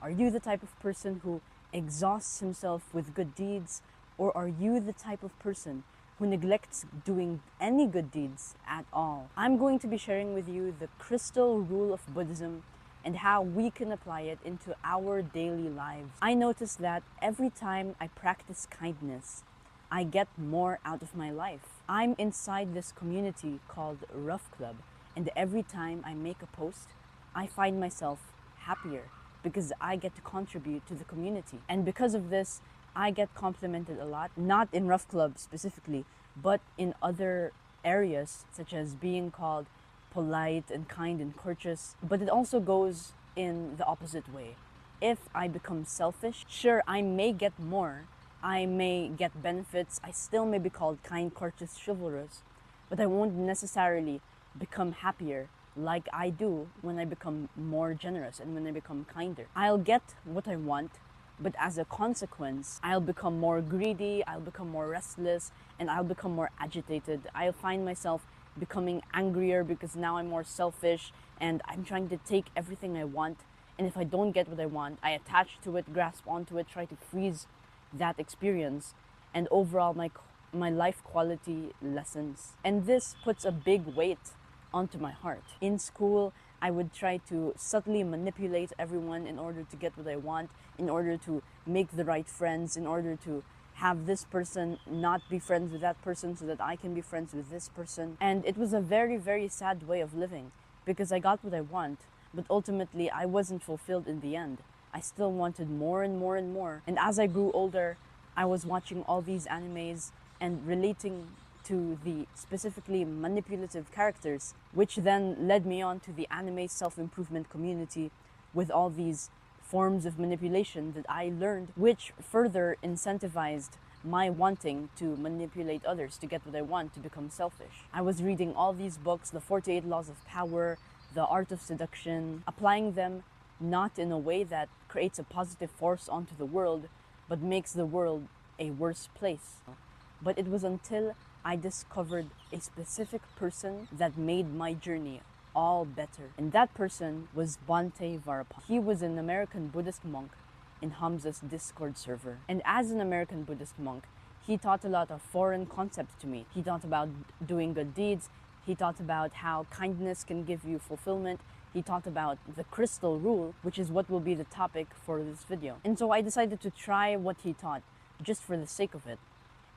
Are you the type of person who exhausts himself with good deeds, or are you the type of person who neglects doing any good deeds at all? I'm going to be sharing with you the crystal rule of Buddhism and how we can apply it into our daily lives. I noticed that every time I practice kindness, I get more out of my life. I'm inside this community called Rough Club, and every time I make a post, I find myself happier because I get to contribute to the community. And because of this, I get complimented a lot, not in Rough Club specifically, but in other areas, such as being called polite and kind and courteous. But it also goes in the opposite way. If I become selfish, sure, I may get more, I may get benefits, I still may be called kind, courteous, chivalrous, but I won't necessarily become happier like I do when I become more generous and when I become kinder. I'll get what I want, but as a consequence, I'll become more greedy, I'll become more restless, and I'll become more agitated. I'll find myself becoming angrier because now I'm more selfish and I'm trying to take everything I want. And if I don't get what I want, I attach to it, grasp onto it, try to freeze that experience, and overall my life quality lessens. And this puts a big weight onto my heart. In school, I would try to subtly manipulate everyone in order to get what I want, in order to make the right friends, in order to have this person not be friends with that person so that I can be friends with this person. And it was a very, very sad way of living because I got what I want, but ultimately I wasn't fulfilled in the end. I still wanted more and more and more. And as I grew older, I was watching all these animes and relating to the specifically manipulative characters, which then led me on to the anime self-improvement community with all these forms of manipulation that I learned, which further incentivized my wanting to manipulate others to get what I want, to become selfish. I was reading all these books, the 48 Laws of Power, the Art of Seduction, applying them not in a way that creates a positive force onto the world, but makes the world a worse place. But it was until I discovered a specific person that made my journey all better. And that person was Bhante Varapant. He was an American Buddhist monk in Hamza's Discord server. And as an American Buddhist monk, he taught a lot of foreign concepts to me. He taught about doing good deeds. He taught about how kindness can give you fulfillment. He taught about the crystal rule, which is what will be the topic for this video. And so I decided to try what he taught just for the sake of it.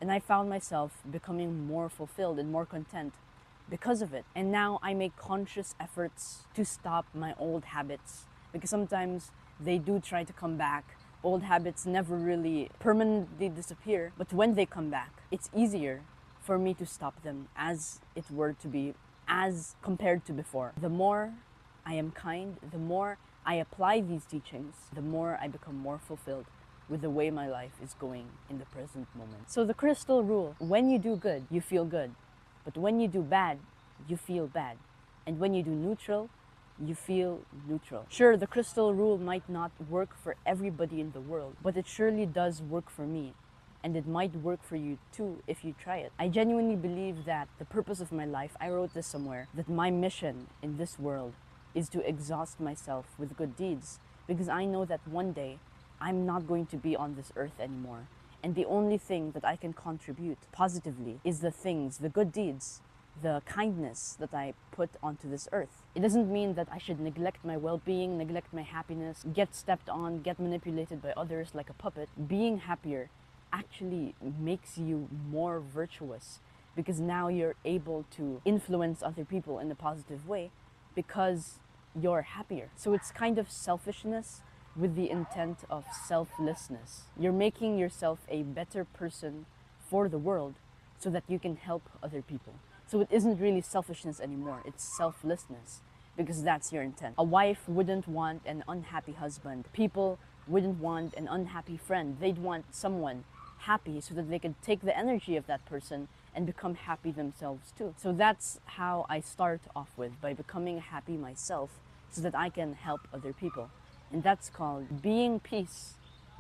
And I found myself becoming more fulfilled and more content because of it. And now I make conscious efforts to stop my old habits, because sometimes they do try to come back. Old habits never really permanently disappear, but when they come back, it's easier for me to stop them as it were to be, as compared to before. The more I am kind, the more I apply these teachings, the more I become more fulfilled with the way my life is going in the present moment. So the crystal rule: when you do good, you feel good. But when you do bad, you feel bad. And when you do neutral, you feel neutral. Sure, the crystal rule might not work for everybody in the world, but it surely does work for me. And it might work for you too if you try it. I genuinely believe that the purpose of my life, I wrote this somewhere, that my mission in this world is to exhaust myself with good deeds, because I know that one day I'm not going to be on this earth anymore. And the only thing that I can contribute positively is the things, the good deeds, the kindness that I put onto this earth. It doesn't mean that I should neglect my well-being, neglect my happiness, get stepped on, get manipulated by others like a puppet. Being happier actually makes you more virtuous, because now you're able to influence other people in a positive way because you're happier. So it's kind of selfishness with the intent of selflessness. You're making yourself a better person for the world so that you can help other people. So it isn't really selfishness anymore, it's selflessness, because that's your intent. A wife wouldn't want an unhappy husband. People wouldn't want an unhappy friend. They'd want someone happy so that they could take the energy of that person and become happy themselves too. So that's how I start off with, by becoming happy myself so that I can help other people. And that's called being peace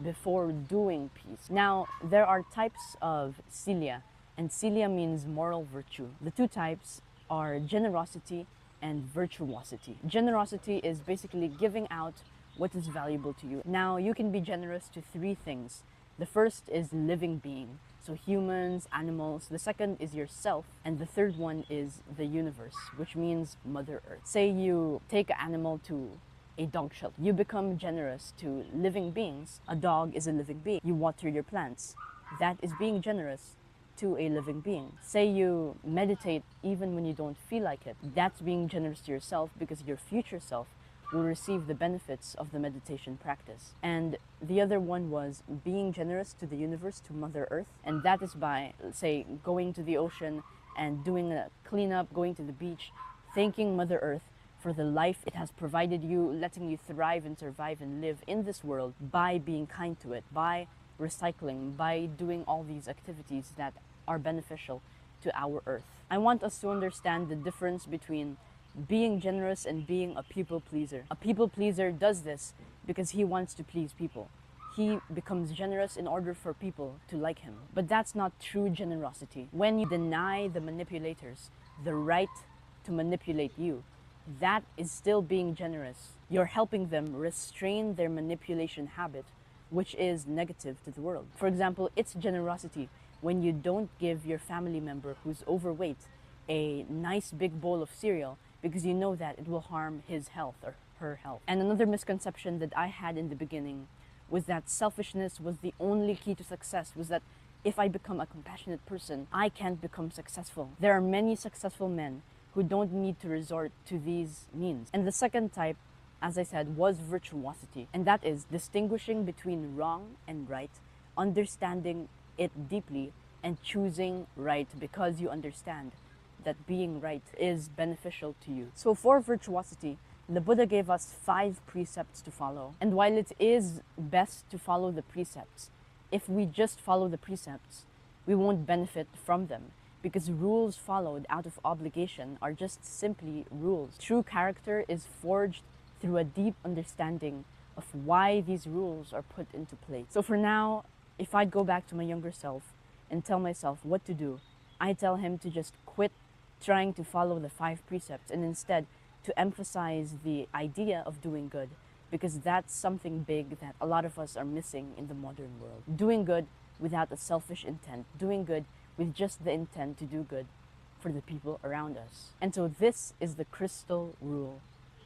before doing peace. Now, there are types of cilia, and cilia means moral virtue. The two types are generosity and virtuosity. Generosity is basically giving out what is valuable to you. Now, you can be generous to three things. The first is living being, so humans, animals. The second is yourself. And the third one is the universe, which means Mother Earth. Say you take an animal to a dog shelter. You become generous to living beings. A dog is a living being. You water your plants. That is being generous to a living being. Say you meditate even when you don't feel like it. That's being generous to yourself, because your future self will receive the benefits of the meditation practice. And the other one was being generous to the universe, to Mother Earth. And that is by, say, going to the ocean and doing a cleanup, going to the beach, thanking Mother Earth for the life it has provided you, letting you thrive and survive and live in this world by being kind to it, by recycling, by doing all these activities that are beneficial to our Earth. I want us to understand the difference between being generous and being a people pleaser. A people pleaser does this because he wants to please people. He becomes generous in order for people to like him. But that's not true generosity. When you deny the manipulators the right to manipulate you, that is still being generous. You're helping them restrain their manipulation habit, which is negative to the world. For example, it's generosity when you don't give your family member who's overweight a nice big bowl of cereal because you know that it will harm his health or her health. And another misconception that I had in the beginning was that selfishness was the only key to success, was that if I become a compassionate person, I can't become successful. There are many successful men who don't need to resort to these means. And the second type, as I said, was virtuosity. And that is distinguishing between wrong and right, understanding it deeply, and choosing right because you understand that being right is beneficial to you. So for virtuosity, the Buddha gave us 5 precepts to follow. And while it is best to follow the precepts, if we just follow the precepts, we won't benefit from them, because rules followed out of obligation are just simply rules. True character is forged through a deep understanding of why these rules are put into place. So for now, if I'd go back to my younger self and tell myself what to do, I tell him to just quit trying to follow the 5 precepts and instead to emphasize the idea of doing good, because that's something big that a lot of us are missing in the modern world. Doing good without a selfish intent, doing good with just the intent to do good for the people around us. And so this is the crystal rule.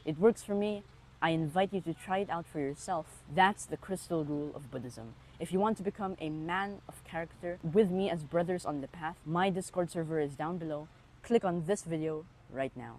It works for me. I invite you to try it out for yourself. That's the crystal rule of Buddhism. If you want to become a man of character with me as brothers on the path, my Discord server is down below. Click on this video right now.